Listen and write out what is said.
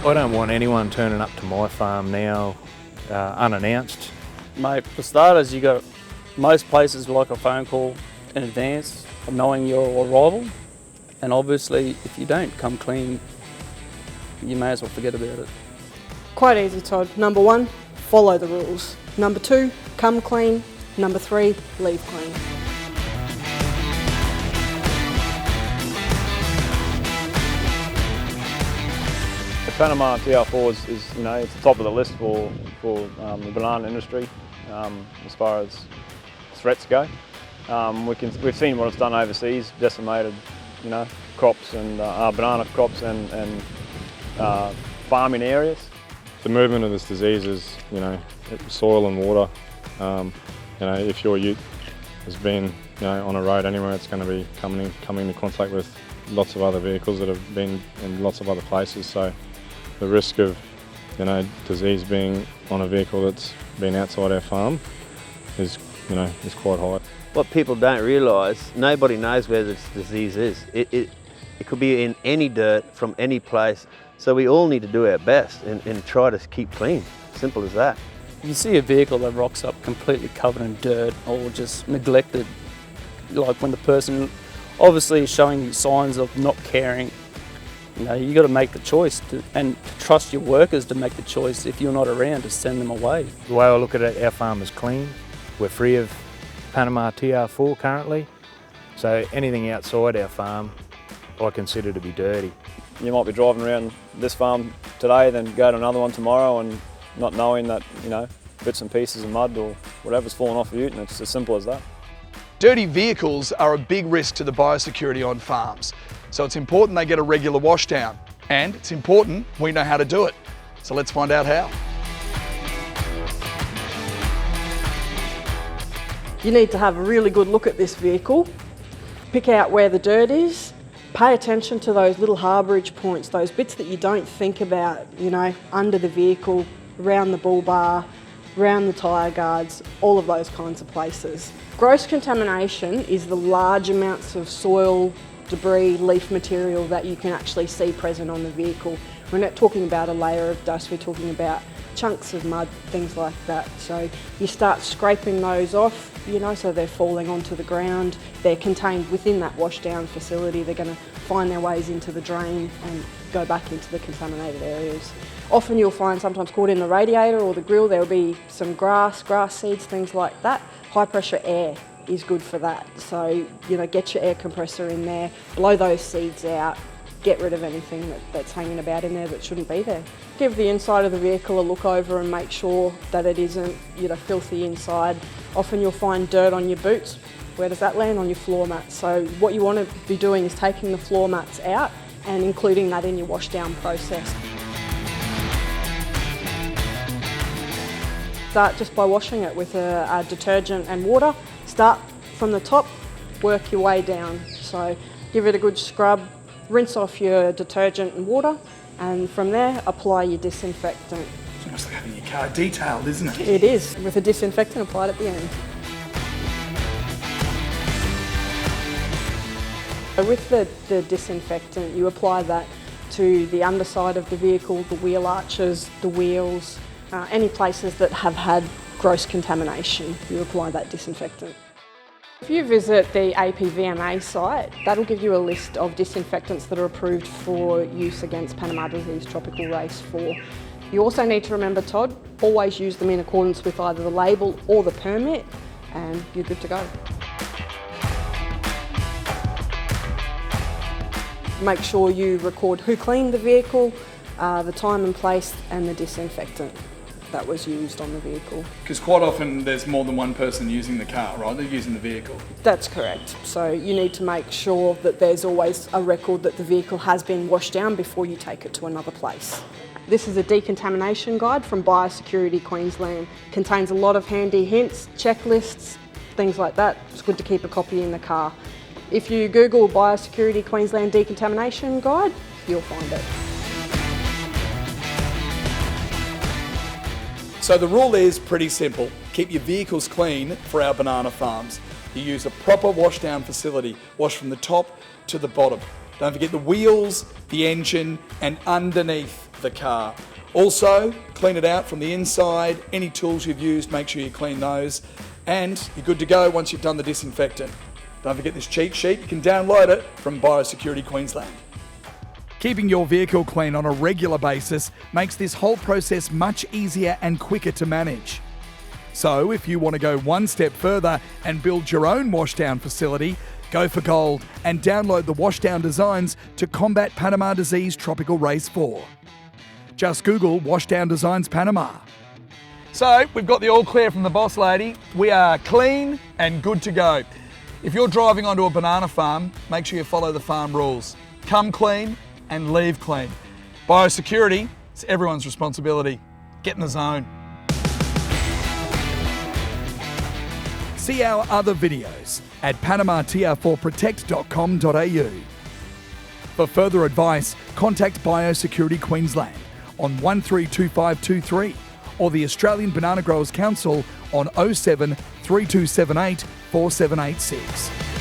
I don't want anyone turning up to my farm now unannounced. Mate, for starters, most places like a phone call in advance of knowing your arrival, and obviously if you don't come clean, you may as well forget about it. Quite easy, Todd. Number 1, follow the rules. Number 2, come clean. Number 3, leave clean. The Panama TR4 is it's the top of the list for the banana industry as far as threats go. We've seen what it's done overseas, decimated crops and banana crops and farming areas. The movement of this disease is soil and water. If your ute has been on a road anywhere, it's going to be coming into contact with lots of other vehicles that have been in lots of other places. So the risk of disease being on a vehicle that's been outside our farm is quite high. What people don't realise, nobody knows where this disease is. It could be in any dirt from any place, so we all need to do our best and try to keep clean. Simple as that. If you see a vehicle that rocks up completely covered in dirt or just neglected, like when the person obviously is showing you signs of not caring, you got to make the choice and trust your workers to make the choice if you're not around to send them away. The way I look at it, our farm is clean. We're free of Panama TR4 currently, so anything outside our farm I consider to be dirty. You might be driving around this farm today, then go to another one tomorrow and not knowing that bits and pieces of mud or whatever's fallen off the ute, and it's as simple as that. Dirty vehicles are a big risk to the biosecurity on farms, so it's important they get a regular wash down, and it's important we know how to do it. So let's find out how. You need to have a really good look at this vehicle, pick out where the dirt is, pay attention to those little harbourage points, those bits that you don't think about, under the vehicle, around the bull bar, around the tyre guards, all of those kinds of places. Gross contamination is the large amounts of soil, debris, leaf material that you can actually see present on the vehicle. We're not talking about a layer of dust, we're talking about chunks of mud, things like that. So you start scraping those off, so they're falling onto the ground. They're contained within that washdown facility. They're going to find their ways into the drain and go back into the contaminated areas. Often you'll find sometimes caught in the radiator or the grill, there'll be some grass seeds, things like that. High pressure air is good for that. So, get your air compressor in there, blow those seeds out, get rid of anything that's hanging about in there that shouldn't be there. Give the inside of the vehicle a look over and make sure that it isn't, filthy inside. Often you'll find dirt on your boots. Where does that land? On your floor mats. So what you want to be doing is taking the floor mats out and including that in your wash down process. Start just by washing it with a detergent and water. Start from the top, work your way down. So give it a good scrub, rinse off your detergent and water, and from there apply your disinfectant. It's almost like having your car detailed, isn't it? It is, with a disinfectant applied at the end. So with the disinfectant, you apply that to the underside of the vehicle, the wheel arches, the wheels, any places that have had gross contamination, you apply that disinfectant. If you visit the APVMA site, that'll give you a list of disinfectants that are approved for use against Panama disease tropical race 4. You also need to remember, Todd, always use them in accordance with either the label or the permit, and you're good to go. Make sure you record who cleaned the vehicle, the time and place, and the disinfectant that was used on the vehicle. Because quite often there's more than one person using the car, right? They're using the vehicle. That's correct. So you need to make sure that there's always a record that the vehicle has been washed down before you take it to another place. This is a decontamination guide from Biosecurity Queensland. Contains a lot of handy hints, checklists, things like that. It's good to keep a copy in the car. If you Google Biosecurity Queensland Decontamination Guide, you'll find it. So the rule is pretty simple. Keep your vehicles clean for our banana farms. You use a proper washdown facility. Wash from the top to the bottom. Don't forget the wheels, the engine, and underneath the car. Also, clean it out from the inside. Any tools you've used, make sure you clean those. And you're good to go once you've done the disinfectant. Don't forget this cheat sheet. You can download it from Biosecurity Queensland. Keeping your vehicle clean on a regular basis makes this whole process much easier and quicker to manage. So if you want to go one step further and build your own washdown facility, go for gold and download the washdown designs to combat Panama disease tropical race 4. Just Google Washdown Designs Panama. So we've got the all clear from the boss lady. We are clean and good to go. If you're driving onto a banana farm, make sure you follow the farm rules. Come clean and leave clean. Biosecurity, it's everyone's responsibility. Get in the zone. See our other videos at panamatr4protect.com.au. For further advice, contact Biosecurity Queensland on 132523 or the Australian Banana Growers Council on 07 3278 4786.